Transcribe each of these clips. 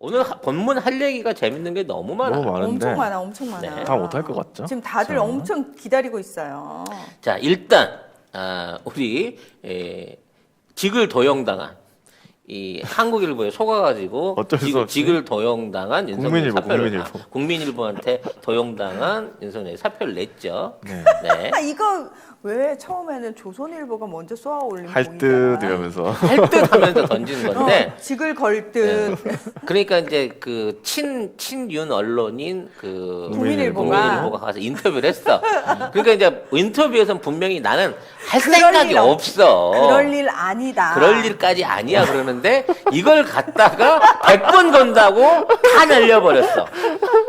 오늘 본문 할 얘기가 재밌는 게 너무 많아. 너무 많은데 엄청 많아, 엄청 많아. 네. 다 못할 것 같죠? 지금 다들 자. 엄청 기다리고 있어요. 자, 일단 우리 직을 도용당한 이 한국일보에 속아가지고 어쩔 수 없이 직을 도용당한 윤석열 국민일보, 사표를 국민일보. 국민일보한테 도용당한 윤석열이 사표를 냈죠. 네. 네. 이거 왜 처음에는 조선일보가 먼저 쏘아 올린 할 듯 이러면서 할 듯 하면서 던진 건데 직을 걸 듯. 그러니까 이제 그 친윤 언론인 그 국민일보가. 국민일보가 가서 인터뷰를 했어. 그러니까 이제 인터뷰에서는 분명히 나는 할 그럴 생각이 일 없어. 그럴 일 아니다. 그럴 일까지 아니야 그러는데 이걸 갖다가 100번 건다고 다 날려버렸어.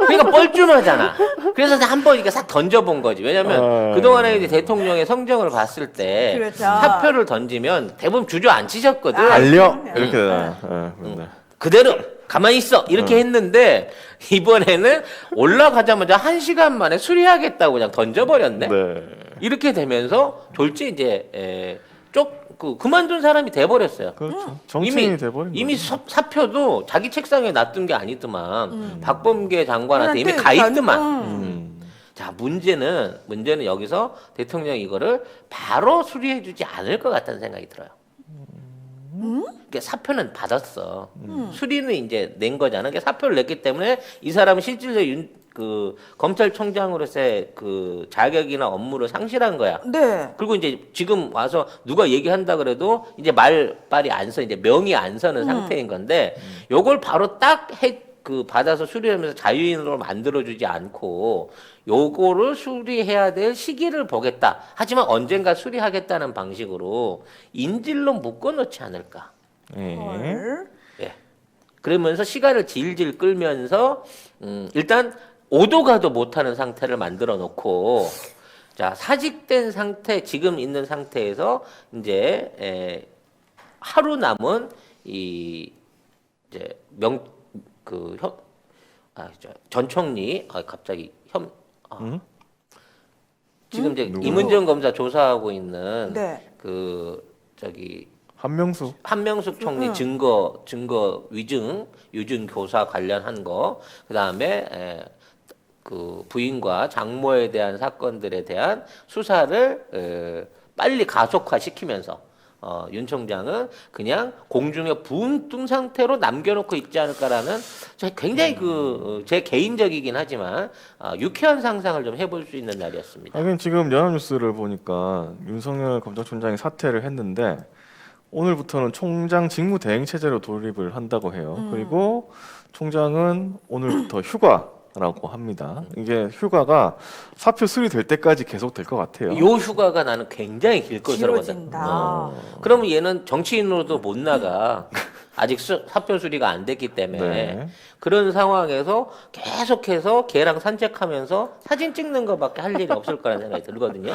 그러니까 뻘쭘하잖아. 그래서 한번 이렇게 싹 던져본 거지. 왜냐면 그동안에 이제 대통령의 성정을 봤을 때 그렇죠. 사표를 던지면 대부분 주저앉히셨거든. 달려 이렇게 되나? 네. 그대로 가만히 있어 이렇게 했는데 이번에는 올라가자마자 1시간 만에 수리하겠다고 그냥 던져버렸네. 네. 이렇게 되면서 졸지 이제 그만둔 사람이 돼버렸어요. 그렇죠. 정치인이 돼버린 이미 거죠. 사표도 자기 책상에 놔둔 게 아니더만 박범계 장관한테 이미 가 그런데 있더만. 자 문제는 여기서 대통령이 이거를 바로 수리해주지 않을 것 같다는 생각이 들어요. 그러니까 사표는 받았어. 수리는 이제 낸 거잖아. 그러니까 사표를 냈기 때문에 이 사람은 실질적으로 검찰총장으로서의 그 자격이나 업무를 상실한 거야. 네. 그리고 이제 지금 와서 누가 얘기한다 그래도 이제 말빨이 안 서, 이제 명이 안 서는 상태인 건데, 요걸 바로 받아서 수리하면서 자유인으로 만들어주지 않고, 요거를 수리해야 될 시기를 보겠다. 하지만 언젠가 수리하겠다는 방식으로 인질로 묶어놓지 않을까. 네. 헐. 예. 그러면서 시간을 질질 끌면서, 일단 오도 가도 못하는 상태를 만들어 놓고, 자, 사직된 상태, 지금 있는 상태에서 이제, 하루 남은 이제 전 총리, 갑자기 지금 이제 누구요? 임은정 검사 조사하고 있는 네. 한명숙 총리 증거 유증 교사 관련한 거, 그다음에 그 부인과 장모에 대한 사건들에 대한 수사를 빨리 가속화 시키면서 윤 총장은 그냥 공중에 부은 뚱 상태로 남겨놓고 있지 않을까라는 굉장히 제 개인적이긴 하지만 유쾌한 상상을 좀 해볼 수 있는 날이었습니다. 하긴 지금 연합뉴스를 보니까 윤석열 검찰총장이 사퇴를 했는데 오늘부터는 총장 직무 대행 체제로 돌입을 한다고 해요. 그리고 총장은 오늘부터 휴가라고 합니다. 이게 휴가가 사표 수리될 때까지 계속될 것 같아요. 요 휴가가 나는 굉장히 길 것으로 보다. 길어진다. 그러면 얘는 정치인으로도 못 나가. 아직 사표 수리가 안 됐기 때문에 네. 그런 상황에서 계속해서 걔랑 산책하면서 사진 찍는 것밖에 할 일이 없을 거라는 생각이 들거든요.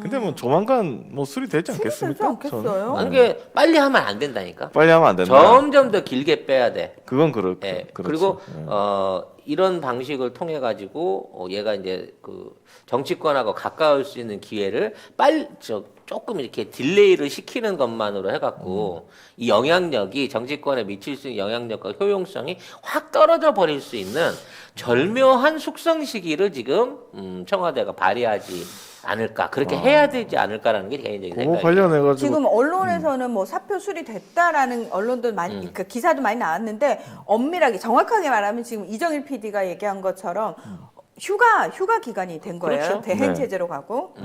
근데 뭐 조만간 뭐 수리되지 않겠습니까? 되지 않겠어요? 아니, 게 빨리 하면 안 된다니까. 빨리 하면 안 된다. 점점 더 길게 빼야 돼. 그건 예. 그렇죠. 그리고 이런 방식을 통해 가지고 얘가 이제 그 정치권하고 가까울 수 있는 기회를 조금 이렇게 딜레이를 시키는 것만으로 해갖고 이 영향력이 정치권에 미칠 수 있는 영향력과 효용성이 확 떨어져 버릴 수 있는 절묘한 숙성 시기를 지금 청와대가 발휘하지 않을까, 그렇게 해야 되지 않을까라는 게 개인적인 그거 생각이에요. 관련해 가지고 지금 언론에서는 뭐 사표 수리됐다라는 언론도 많이, 그러니까 기사도 많이 나왔는데 엄밀하게 정확하게 말하면 지금 이정일 PD가 얘기한 것처럼 휴가 기간이 된 거예요. 그렇죠. 대행 네. 체제로 가고.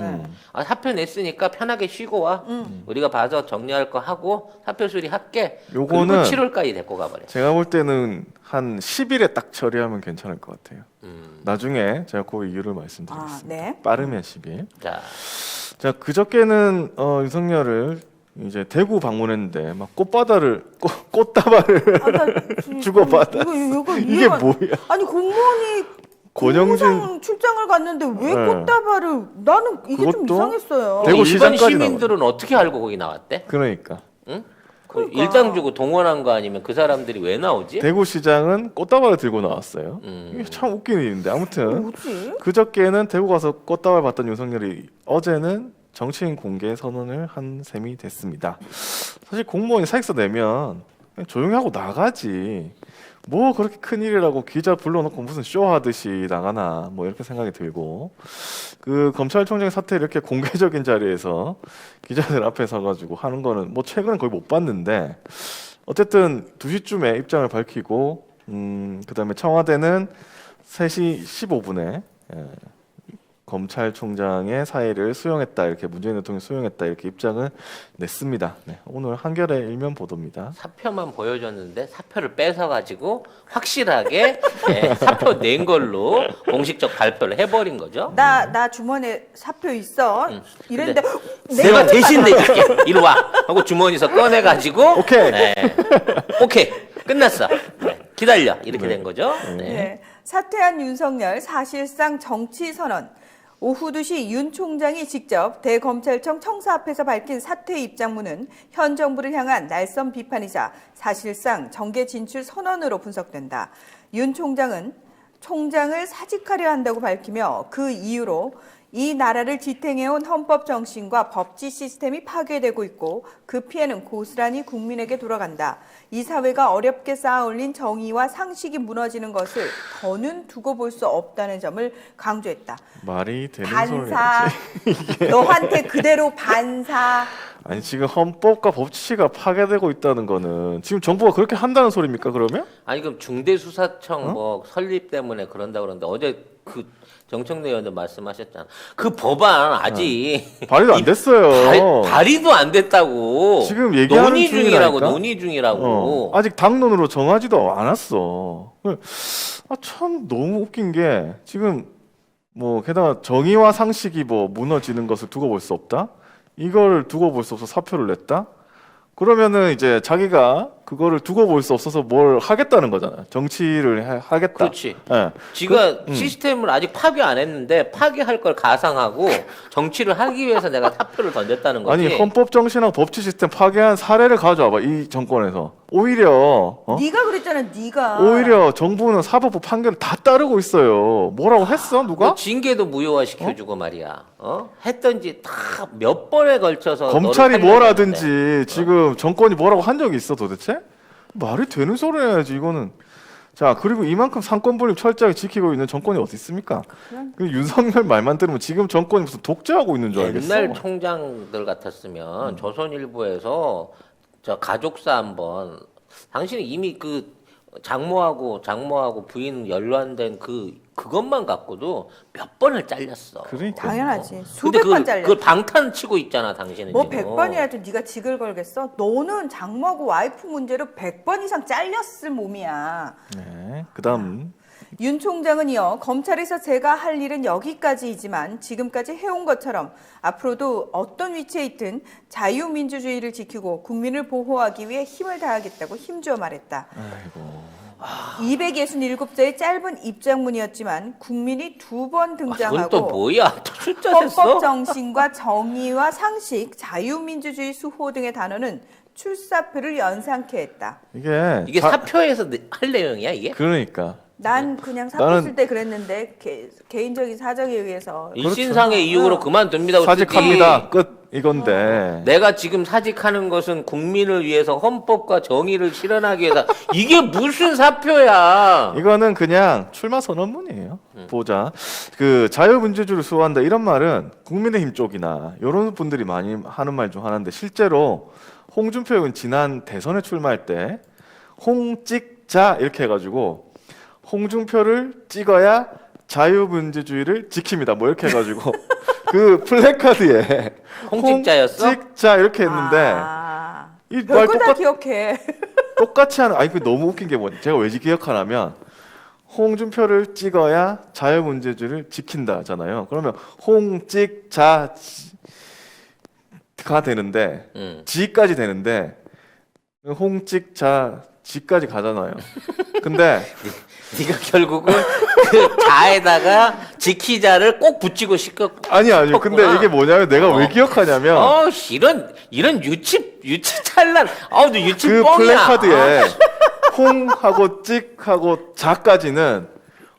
사표 냈으니까 편하게 쉬고 와. 우리가 봐서 정리할 거 하고 사표 수리할게. 요거는 그리고 7월까지 데리고 가버려. 제가 볼 때는 한 10일에 딱 처리하면 괜찮을 것 같아요. 나중에 제가 그 이유를 말씀드리겠습니다. 네. 빠르면 10일. 자, 그저께는 윤석열을 이제 대구 방문했는데 막 꽃다발을 주고받아. 이게 뭐야? 아니 공무원이 권영진 공무상 출장을 갔는데 왜 네. 꽃다발을 나는 이게 좀 그것도 이상했어요. 대구 일반 시장까지 시민들은 어떻게 알고 거기 나왔대? 그러니까 응? 그러니까. 일당 주고 동원한 거 아니면 그 사람들이 왜 나오지? 대구시장은 꽃다발을 들고 나왔어요. 이게 참 웃긴 일인데 아무튼 뭐지? 그저께는 대구 가서 꽃다발 받던 윤석열이 어제는 정치인 공개 선언을 한 셈이 됐습니다. 사실 공무원이 사직서 내면 그냥 조용히 하고 나가지. 뭐 그렇게 큰 일이라고 기자 불러놓고 무슨 쇼하듯이 나가나 뭐 이렇게 생각이 들고 그 검찰총장 사태 이렇게 공개적인 자리에서 기자들 앞에 서가지고 하는 거는 뭐 최근에 거의 못 봤는데 어쨌든 2시쯤에 입장을 밝히고 그다음에 청와대는 3시 15분에 검찰총장의 사의를 수용했다 이렇게 문재인 대통령이 수용했다 이렇게 입장을 냈습니다. 네, 오늘 한겨레 일면 보도입니다. 사표만 보여줬는데 사표를 뺏어가지고 확실하게 사표 낸 걸로 공식적 발표를 해버린 거죠. 나 주머니에 사표 있어. 이랬는데 내가 대신 내줄게. 이리 와. 하고 주머니에서 꺼내가지고 오케이. 오케이. 끝났어. 기다려. 이렇게 된 거죠. 네. 사퇴한 윤석열 사실상 정치 선언. 오후 2시 윤 총장이 직접 대검찰청 청사 앞에서 밝힌 사퇴 입장문은 현 정부를 향한 날선 비판이자 사실상 정계 진출 선언으로 분석된다. 윤 총장은 총장을 사직하려 한다고 밝히며 그 이유로 이 나라를 지탱해온 헌법 정신과 법치 시스템이 파괴되고 있고 그 피해는 고스란히 국민에게 돌아간다. 이 사회가 어렵게 쌓아올린 정의와 상식이 무너지는 것을 더는 두고 볼 수 없다는 점을 강조했다. 말이 되는 반사. 소리지. 너한테 그대로 반사. 아니 지금 헌법과 법치가 파괴되고 있다는 거는 지금 정부가 그렇게 한다는 소리입니까 그러면? 아니 그럼 중대수사청 뭐 설립 때문에 그런다 그러는데 어제 그 정청래 의원도 말씀하셨잖아. 그 법안 아직 발의도 안 됐어요. 발의도 안 됐다고. 지금 얘기하는 논의 중이라고. 중이라니까? 논의 중이라고. 아직 당론으로 정하지도 않았어. 참 너무 웃긴 게 지금 뭐 게다가 정의와 상식이 뭐 무너지는 것을 두고 볼 수 없다. 이걸 두고 볼 수 없어서 사표를 냈다. 그러면은 이제 자기가 그거를 두고 볼 수 없어서 뭘 하겠다는 거잖아. 정치를 하겠다. 그렇지. 예. 지가 시스템을 아직 파괴 안 했는데 파괴할 걸 가상하고 정치를 하기 위해서 내가 사표를 던졌다는 거지. 아니 헌법 정신하고 법치 시스템 파괴한 사례를 가져와봐. 이 정권에서 오히려 네가 그랬잖아. 네가. 오히려 정부는 사법부 판결을 다 따르고 있어요. 뭐라고 했어 누가? 뭐 징계도 무효화 시켜주고 말이야. 했던지 다 몇 번에 걸쳐서 검찰이 너를 뭘 살려야 하든지 되는데. 지금 정권이 뭐라고 한 적이 있어 도대체? 말이 되는 소리 해야지 이거는. 자 그리고 이만큼 상권 분립 철저하게 지키고 있는 정권이 어디 있습니까? 그 윤석열 말만 들으면 지금 정권이 무슨 독재하고 있는 줄 알겠어. 옛날 총장들 같았으면 조선일보에서 저 가족사 한번 당신이 이미 그 장모하고 부인 연루된 그것만 갖고도 몇 번을 잘렸어. 그러니까. 당연하지. 근데 수백 번 잘려. 그걸 방탄 치고 있잖아, 당신은 뭐 지금. 100번이라도 네가 직을 걸겠어? 너는 장모하고 와이프 문제로 100번 이상 잘렸을 몸이야. 네. 그다음 윤 총장은 이어 검찰에서 제가 할 일은 여기까지이지만 지금까지 해온 것처럼 앞으로도 어떤 위치에 있든 자유민주주의를 지키고 국민을 보호하기 위해 힘을 다하겠다고 힘주어 말했다. 아이고. 267자의 짧은 입장문이었지만 국민이 두 번 이건 또 등장하고 뭐야? 또 숫자 헌법 셌어? 정신과 정의와 상식, 자유민주주의 수호 등의 단어는 출사표를 연상케 했다. 이게 사표에서 할 내용이야, 이게? 그러니까 난 그냥 사표 나는- 쓸 때 그랬는데 개인적인 사정에 의해서 일신상의 이유로 그만둡니다. 사직합니다. 끝 이건데. 내가 지금 사직하는 것은 국민을 위해서 헌법과 정의를 실현하기 위해서 이게 무슨 사표야? 이거는 그냥 출마 선언문이에요. 보자. 그 자유민주주의를 수호한다 이런 말은 국민의힘 쪽이나 이런 분들이 많이 하는 말 중 하나인데 실제로 홍준표 의원 지난 대선에 출마할 때 홍찍자 이렇게 해가지고 홍준표를 찍어야 자유민주주의를 지킵니다. 뭐 이렇게 해가지고 그 플래카드에 홍찍자였어? 홍찍자 이렇게 했는데 이 말 별걸 다 기억해. 똑같이 하는 아니 그 너무 웃긴 게 뭐냐 제가 왜 기억하냐면 홍준표를 찍어야 자유민주주의를 지킨다잖아요. 그러면 홍찍자가 되는데 지까지 되는데 홍찍자 지까지 가잖아요. 근데 네가 결국은 그 자에다가 지키자를 꼭 붙이고 싶었고. 아니 근데 이게 뭐냐면 내가 왜 기억하냐면 이런 유치 찬란. 너 유치 그 뻥이야. 플래카드에 홍하고 찍하고 자까지는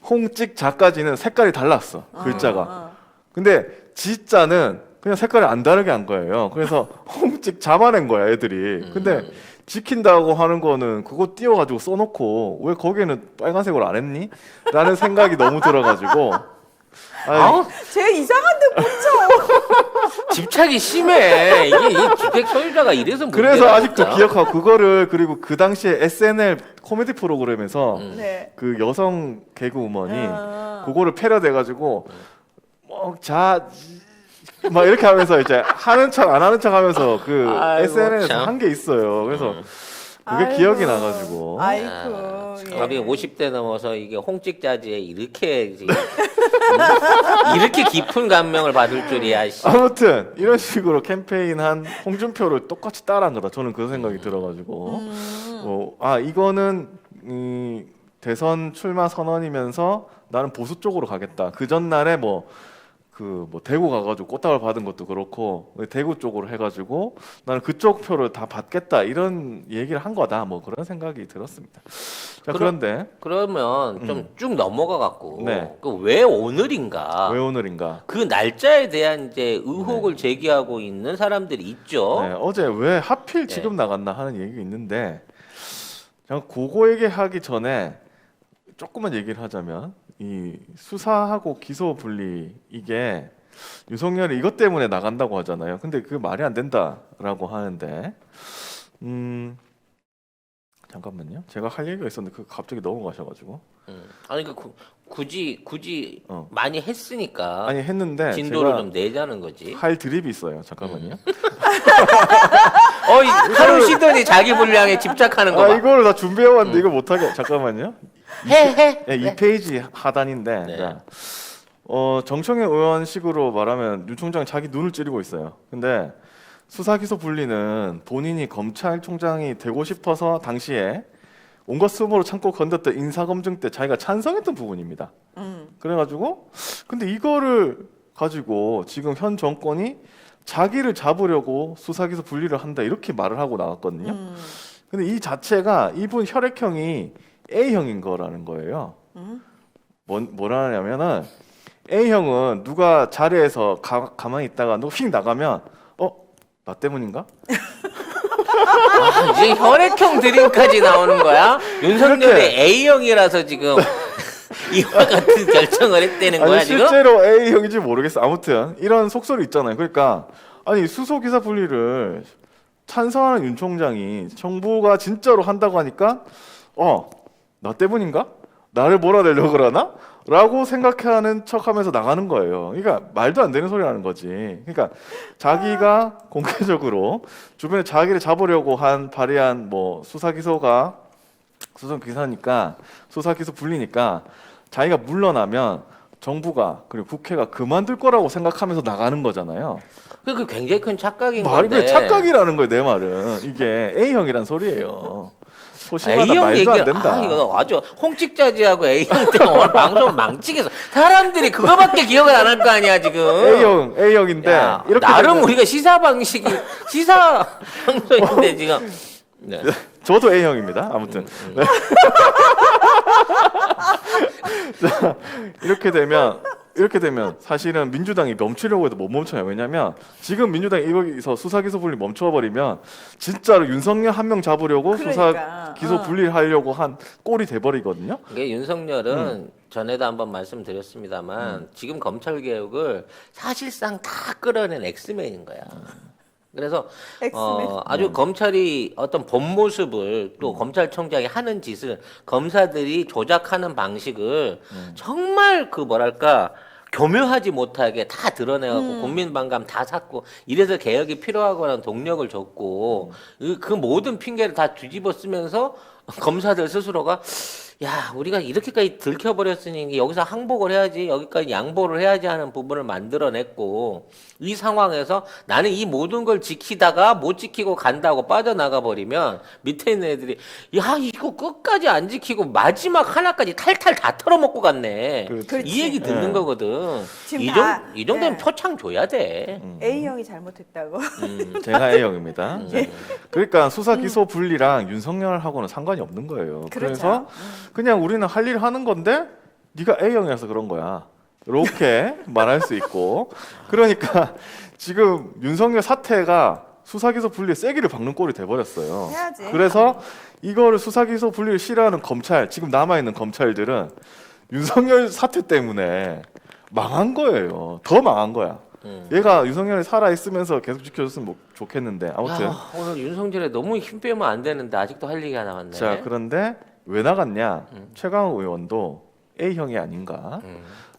홍찍자까지는 색깔이 달랐어 글자가. 근데 지자는 그냥 색깔이 안 다르게 한 거예요. 그래서 홍찍 잡아낸 거야 애들이. 근데 지킨다고 하는 거는 그거 띄워가지고 써놓고 왜 거기에는 빨간색으로 안 했니? 라는 생각이 너무 들어가지고 아우, 쟤 이상한 데 꽂혀. 집착이 심해. 이게 이 주택 소유자가 이래서 문제야. 그래서 아직도 진짜. 기억하고 그거를 그리고 그 당시에 SNL 코미디 프로그램에서 네. 그 여성 개그우먼이 아. 그거를 패러대가지고 막 이렇게 하면서 이제 하는 척 안 하는 척 하면서 그 아이고, SNL에서 참. 한 게 있어요. 그래서 그게 아이고. 기억이 나가지고 아이고. 우리 50대 넘어서 이게 홍찍자지에 이렇게 지금 이렇게 깊은 감명을 받을 줄이야. 씨. 아무튼 이런 식으로 캠페인한 홍준표를 똑같이 따라한 거다. 저는 그 생각이 들어가지고 이거는 대선 출마 선언이면서 나는 보수 쪽으로 가겠다. 그 전날에 뭐 대구 가가지고 꽃다발 받은 것도 그렇고 대구 쪽으로 해가지고 나는 그쪽 표를 다 받겠다 이런 얘기를 한 거다. 뭐 그런 생각이 들었습니다. 자 그런데 그러면 좀 쭉 넘어가 갖고 네. 그 왜 오늘인가? 왜 오늘인가? 그 날짜에 대한 이제 의혹을 제기하고 있는 사람들이 있죠. 네, 어제 왜 하필 지금 나갔나 하는 얘기가 있는데 그냥 그거 얘기하기 전에 조금만 얘기를 하자면 이 수사하고 기소 분리 이게 윤석열이 이것 때문에 나간다고 하잖아요. 근데 그 말이 안 된다라고 하는데 잠깐만요. 제가 할 얘기가 있었는데 그 갑자기 넘어가셔가지고 아니 그 굳이 어. 많이 했으니까 아니 했는데 진도를 제가 좀 내자는 거지. 할 드립이 있어요. 잠깐만요. 하루 쉬더니 자기 분량에 집착하는 거 봐. 이거를 다 준비해 왔는데 이걸 못하게 잠깐만요. 해. 네, 2페이지 하단인데 네. 자, 정청래 의원식으로 말하면 윤 총장이 자기 눈을 찌르고 있어요. 근데 수사 기소 분리는 본인이 검찰총장이 되고 싶어서 당시에 온갖 수모로 참고 건졌던 인사검증 때 자기가 찬성했던 부분입니다. 그래가지고 근데 이거를 가지고 지금 현 정권이 자기를 잡으려고 수사 기소 분리를 한다 이렇게 말을 하고 나왔거든요. 근데 이 자체가 이분 혈액형이 A형인 거라는 거예요. 뭐라냐면은 A형은 누가 자리에서 가만히 있다가 누가 휙 나가면 나 때문인가? 이제 혈액형 드림까지 나오는 거야? 윤석열이 이렇게. A형이라서 지금 이와 같은 결정을 했다는 거야 아니 지금? 실제로 A형인지 모르겠어. 아무튼 이런 속설이 있잖아요. 그러니까 아니 수소 기사 분리를 찬성하는 윤 총장이 정부가 진짜로 한다고 하니까 나 때문인가? 나를 몰아내려고 그러나? 라고 생각하는 척하면서 나가는 거예요. 그러니까 말도 안 되는 소리 하는 거지. 그러니까 자기가 공개적으로 주변에 자기를 잡으려고 발의한 뭐 수사 기소니까 수사 기소 분리니까 자기가 물러나면 정부가 그리고 국회가 그만둘 거라고 생각하면서 나가는 거잖아요. 그 굉장히 큰 착각인 말이 건데. 왜 착각이라는 거예요, 내 말은. 이게 A형이란 소리예요. 소심하다 A형 말도 얘기 안 된다. 이거 아주 홍찍자지하고 A형 때문에 오늘 방송을 망치겠어. 사람들이 그거밖에 기억을 안 할 거 아니야 지금. A형인데 야, 이렇게 나름 되면 우리가 시사 방송인데 지금. 네. 저도 A형입니다. 아무튼 자, 이렇게 되면 사실은 민주당이 멈추려고 해도 못 멈춰요. 왜냐면 지금 민주당이 이거에서 수사 기소 분리 멈춰버리면 진짜로 윤석열 한 명 잡으려고 수사 그러니까. 기소 분리를 하려고 한 꼴이 돼버리거든요. 이게 윤석열은 전에도 한번 말씀드렸습니다만 지금 검찰 개혁을 사실상 다 끌어낸 엑스맨인 거야. 그래서 엑스맨. 아주 검찰이 어떤 본 모습을 또 검찰총장이 하는 짓을 검사들이 조작하는 방식을 정말 교묘하지 못하게 다 드러내갖고 국민 반감 다 샀고 이래서 개혁이 필요하거나 동력을 줬고 그 모든 핑계를 다 뒤집어 쓰면서 검사들 스스로가 야 우리가 이렇게까지 들켜버렸으니 여기서 항복을 해야지 여기까지 양보를 해야지 하는 부분을 만들어냈고 이 상황에서 나는 이 모든 걸 지키다가 못 지키고 간다고 빠져나가 버리면 밑에 있는 애들이 야 이거 끝까지 안 지키고 마지막 하나까지 탈탈 다 털어먹고 갔네. 그렇지. 이 얘기 듣는 네. 거거든. 지금 이 정도면 네. 표창 줘야 돼. A형이 잘못했다고. 제가 A형입니다. 그러니까 수사 기소 분리랑 윤석열하고는 상관이 없는 거예요. 그렇죠. 그래서 그냥 우리는 할 일 하는 건데 네가 A형이라서 그런 거야. 이렇게 말할 수 있고 그러니까 지금 윤석열 사태가 수사기소 분리에 세기를 박는 꼴이 돼버렸어요. 해야지. 그래서 이거를 수사기소 분리를 싫어하는 검찰, 지금 남아있는 검찰들은 윤석열 사태 때문에 망한 거예요. 더 망한 거야. 얘가 윤석열이 살아있으면서 계속 지켜줬으면 뭐 좋겠는데 아무튼. 오늘 윤석열에 너무 힘 빼면 안 되는데 아직도 할 얘기가 남았네. 자, 그런데 왜 나갔냐? 최강욱 의원도 A형이 아닌가?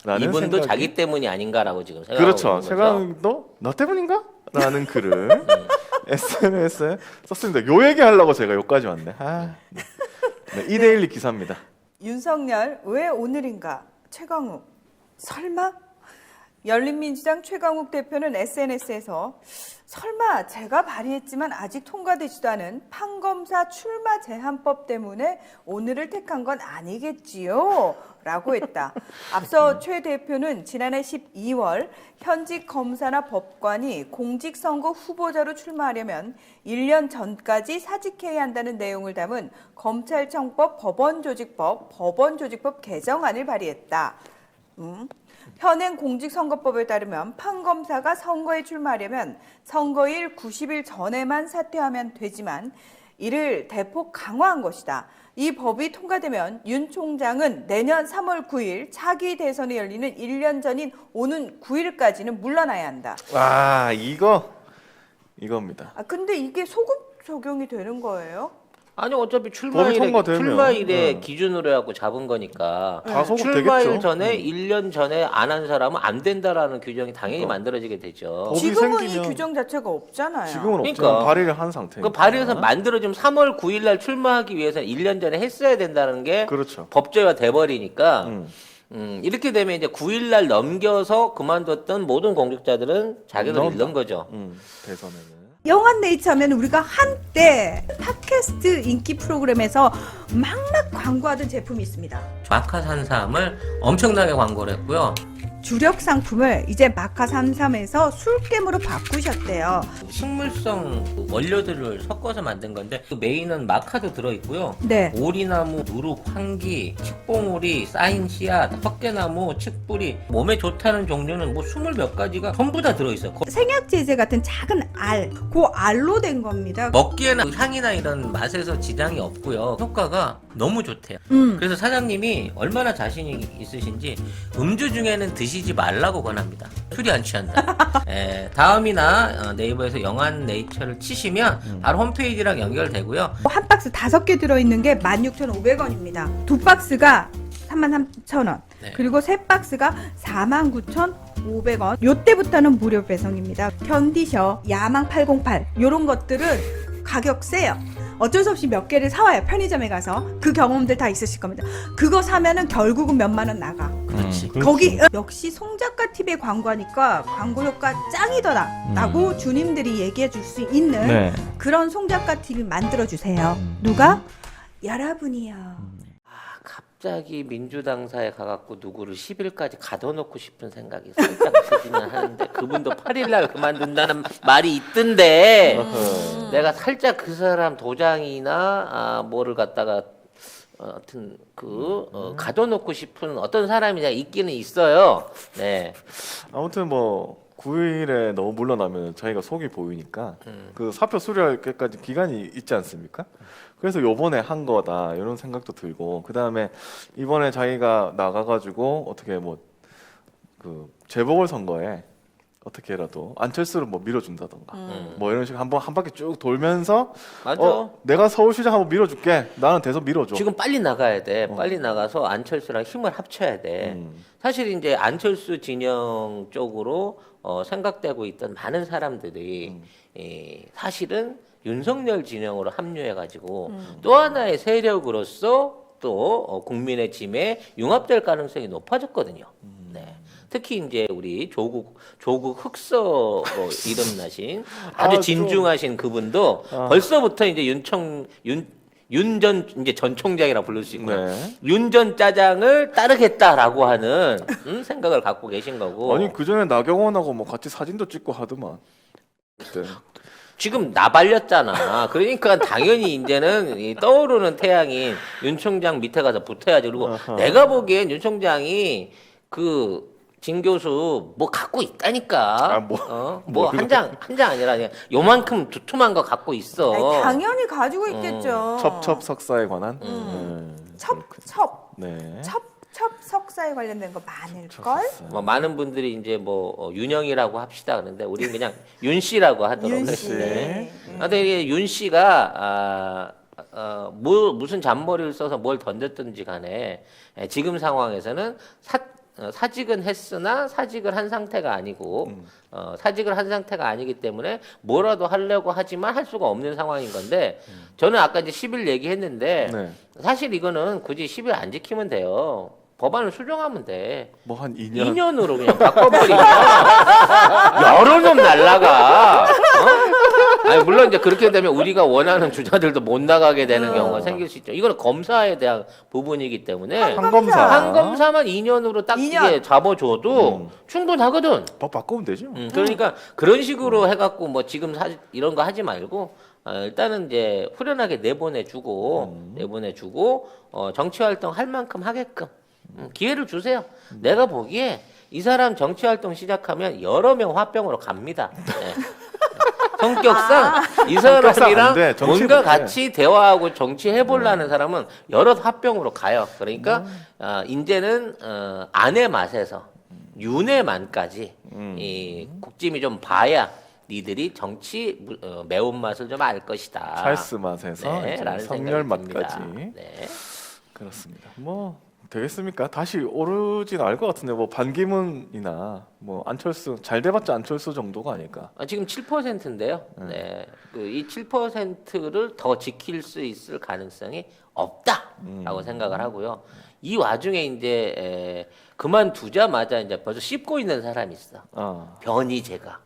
라는 이분도 생각이... 자기 때문이 아닌가라고 지금 생각하고 그렇죠. 있는 거죠. 최강욱도 너 때문인가? 라는 글을 SNS에 썼습니다. 요 얘기 하려고 제가 여기까지 왔네. 네, 이데일리 기사입니다. 윤석열 왜 오늘인가? 최강욱 설마? 열린민주당 최강욱 대표는 SNS에서 설마 제가 발의했지만 아직 통과되지도 않은 판검사 출마 제한법 때문에 오늘을 택한 건 아니겠지요? 라고 했다. 앞서 최 대표는 지난해 12월 현직 검사나 법관이 공직선거 후보자로 출마하려면 1년 전까지 사직해야 한다는 내용을 담은 검찰청법 법원조직법 개정안을 발의했다. 현행 공직선거법에 따르면 판검사가 선거에 출마하려면 선거일 90일 전에만 사퇴하면 되지만 이를 대폭 강화한 것이다. 이 법이 통과되면 윤 총장은 내년 3월 9일 차기 대선이 열리는 1년 전인 오는 9일까지는 물러나야 한다. 와, 이겁니다. 근데 이게 소급 적용이 되는 거예요? 아니 어차피 법이 통과되면, 출마일에 기준으로 해갖고 잡은 거니까 다 소급 출마일 되겠죠. 전에 1년 전에 안 한 사람은 안 된다라는 규정이 당연히 만들어지게 되죠. 법이 지금은 생기면- 이 규정 자체가 없잖아요. 지금은 그러니까. 없지만 발의를 한 상태니까. 그 발의해서 만들어지면 3월 9일 날 출마하기 위해서는 1년 전에 했어야 된다는 게 그렇죠. 법제화 돼버리니까 이렇게 되면 이제 9일 날 넘겨서 그만뒀던 모든 공직자들은 자격을 나온다. 잃는 거죠. 대선에는. 영한네이처 하면 우리가 한때 팟캐스트 인기 프로그램에서 막막 광고하던 제품이 있습니다. 마카산삼을 엄청나게 광고를 했고요. 주력 상품을 이제 마카삼삼에서 술겜으로 바꾸셨대요. 식물성 원료들을 섞어서 만든 건데 그 메인은 마카도 들어있고요. 네. 오리나무, 누룩, 황기, 칡봉오리, 쌓인 씨앗, 헛개나무, 칡뿌리 몸에 좋다는 종류는 뭐 20몇 가지가 전부 다 들어있어요. 생약 제제 같은 작은 알, 그 알로 된 겁니다. 먹기에는 향이나 이런 맛에서 지장이 없고요. 효과가 너무 좋대요. 그래서 사장님이 얼마나 자신이 있으신지 음주 중에는 드시지 말라고 권합니다. 술이 안 취한다. 다음이나 네이버에서 영한 네이처를 치시면 바로 홈페이지랑 연결되고요. 한 박스 5개 들어있는 게 16,500원입니다. 두 박스가 33,000원. 네. 그리고 세 박스가 49,500원. 요때부터는 무료 배송입니다. 견디셔, 야망 808 요런 것들은 가격 세요. 어쩔 수 없이 몇 개를 사와요. 편의점에 가서. 그 경험들 다 있으실 겁니다. 그거 사면은 결국은 몇만 원 나가. 그렇지. 거기 역시 송작가 TV에 광고하니까 광고 효과 짱이더라 라고 주님들이 얘기해 줄 수 있는 네. 그런 송작가 TV 만들어 주세요. 누가? 여러분이요. 갑자기 민주당사에 가갖고 누구를 10일까지 가둬놓고 싶은 생각이 살짝 들기는 하는데 그분도 8일날 그만둔다는 말이 있던데 내가 살짝 그 사람 도장이나 뭐를 갖다가 하여튼 가둬놓고 싶은 어떤 사람이 있기는 있어요. 네. 아무튼 뭐 9일에 너무 물러나면 자기가 속이 보이니까 그 사표 수리할 때까지 기간이 있지 않습니까? 그래서 요번에 한 거다 이런 생각도 들고 그 다음에 이번에 자기가 나가가지고 어떻게 뭐 그 재보궐선거에 어떻게라도 안철수를 뭐 밀어준다던가 뭐 이런 식으로 한번 한 바퀴 쭉 돌면서 맞아. 내가 서울시장 한번 밀어줄게 나는 대선 밀어줘. 지금 빨리 나가야 돼. 빨리 나가서 안철수랑 힘을 합쳐야 돼. 사실 이제 안철수 진영 쪽으로 생각되고 있던 많은 사람들이 사실은 윤석열 진영으로 합류해가지고 또 하나의 세력으로서 또 국민의 짐에 융합될 가능성이 높아졌거든요. 네. 특히 이제 우리 조국 흑서 이름나신 아주 진중하신 그분도 벌써부터 이제 윤 전 이제 전 총장이라 부를 수 있고요. 네. 윤 전 짜장을 따르겠다라고 하는 생각을 갖고 계신 거고. 아니 그 전에 나경원하고 뭐 같이 사진도 찍고 하더만. 그때. 지금 나발렸잖아. 그러니까 당연히 이제는 이 떠오르는 태양인 윤 총장 밑에 가서 붙어야지. 그리고 내가 보기엔 윤 총장이 진 교수 뭐 갖고 있다니까. 아, 뭐 한 장 아니라 그냥 요만큼 두툼한 거 갖고 있어. 아니, 당연히 가지고 있겠죠. 첩첩 석사에 관한. 첩첩 네. 첩첩 석사에 관련된 거 많을걸? 뭐 많은 분들이 이제 윤영이라고 합시다 그러는데 우리는 그냥 윤 씨라고 하도록 윤 씨. 했는데. 네. 근데 이게 윤 씨가 무슨 잔머리를 써서 뭘 던졌든지 간에 지금 상황에서는 사직은 했으나 사직을 한 상태가 아니고 사직을 한 상태가 아니기 때문에 뭐라도 하려고 하지만 할 수가 없는 상황인 건데 저는 아까 이제 10일 얘기했는데 네. 사실 이거는 굳이 10일 안 지키면 돼요. 법안을 수정하면 돼. 뭐 한 2년. 2년으로 그냥 바꿔버리면 여러 놈 날라가. 아니, 물론 이제 그렇게 되면 우리가 원하는 주자들도 못 나가게 되는 경우가 생길 수 있죠. 이거는 검사에 대한 부분이기 때문에 한검사. 한 검사만 2년으로 딱 2년. 이게 잡아줘도 충분하거든. 법 바꾸면 되죠. 그러니까 그런 식으로 해갖고 뭐 지금 이런 거 하지 말고 일단은 이제 후련하게 내보내주고 정치 활동 할 만큼 하게끔 기회를 주세요. 내가 보기에 이 사람 정치 활동 시작하면 여러 명 화병으로 갑니다. 네. 성격상 이 사람이랑 안 돼. 정치 뭔가 못해. 같이 대화하고 정치해보려는 사람은 여러 화병으로 가요. 그러니까 이제는 안의 맛에서 윤의 맛까지 이 국짐이 좀 봐야 니들이 정치 매운맛을 좀 알 것이다. 찰스 맛에서 네, 이제 라는 성열 생각이 듭니다. 맛까지. 네. 그렇습니다. 뭐 되겠습니까? 다시 오르진 않을 것 같은데 뭐 반기문이나 뭐 안철수 잘 돼봤자 안철수 정도가 아닐까. 지금 7%인데요. 네. 이 7%를 더 지킬 수 있을 가능성이 없다라고 생각을 하고요. 이 와중에 이제 그만두자마자 이제 벌써 씹고 있는 사람이 있어. 변희재가.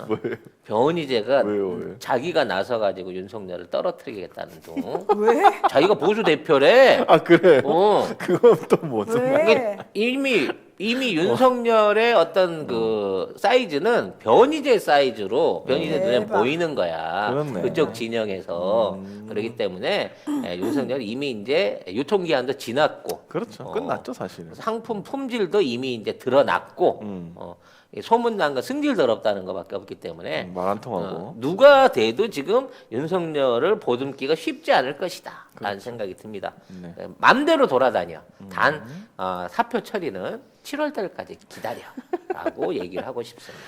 뭐예요? 변희재가 왜요? 자기가 나서가지고 윤석열을 떨어뜨리겠다는 둥. 왜? 자기가 보수 대표래. 아 그래. 그건 또 무슨 왜? 말? 이게 이미 윤석열의 어떤 그 사이즈는 변희재 사이즈로 변희재 눈에 대박. 보이는 거야. 그렇네. 그쪽 진영에서 그렇기 때문에 윤석열 이미 이제 유통기한도 지났고 그렇죠. 끝났죠 사실은. 상품 품질도 이미 이제 드러났고 이 소문난 거 승질 더럽다는 것밖에 없기 때문에 말 안 통하고. 누가 돼도 지금 윤석열을 보듬기가 쉽지 않을 것이다 라는 생각이 듭니다. 네. 맘대로 돌아다녀. 단 사표 처리는 7월 달까지 기다려 라고 얘기를 하고 싶습니다.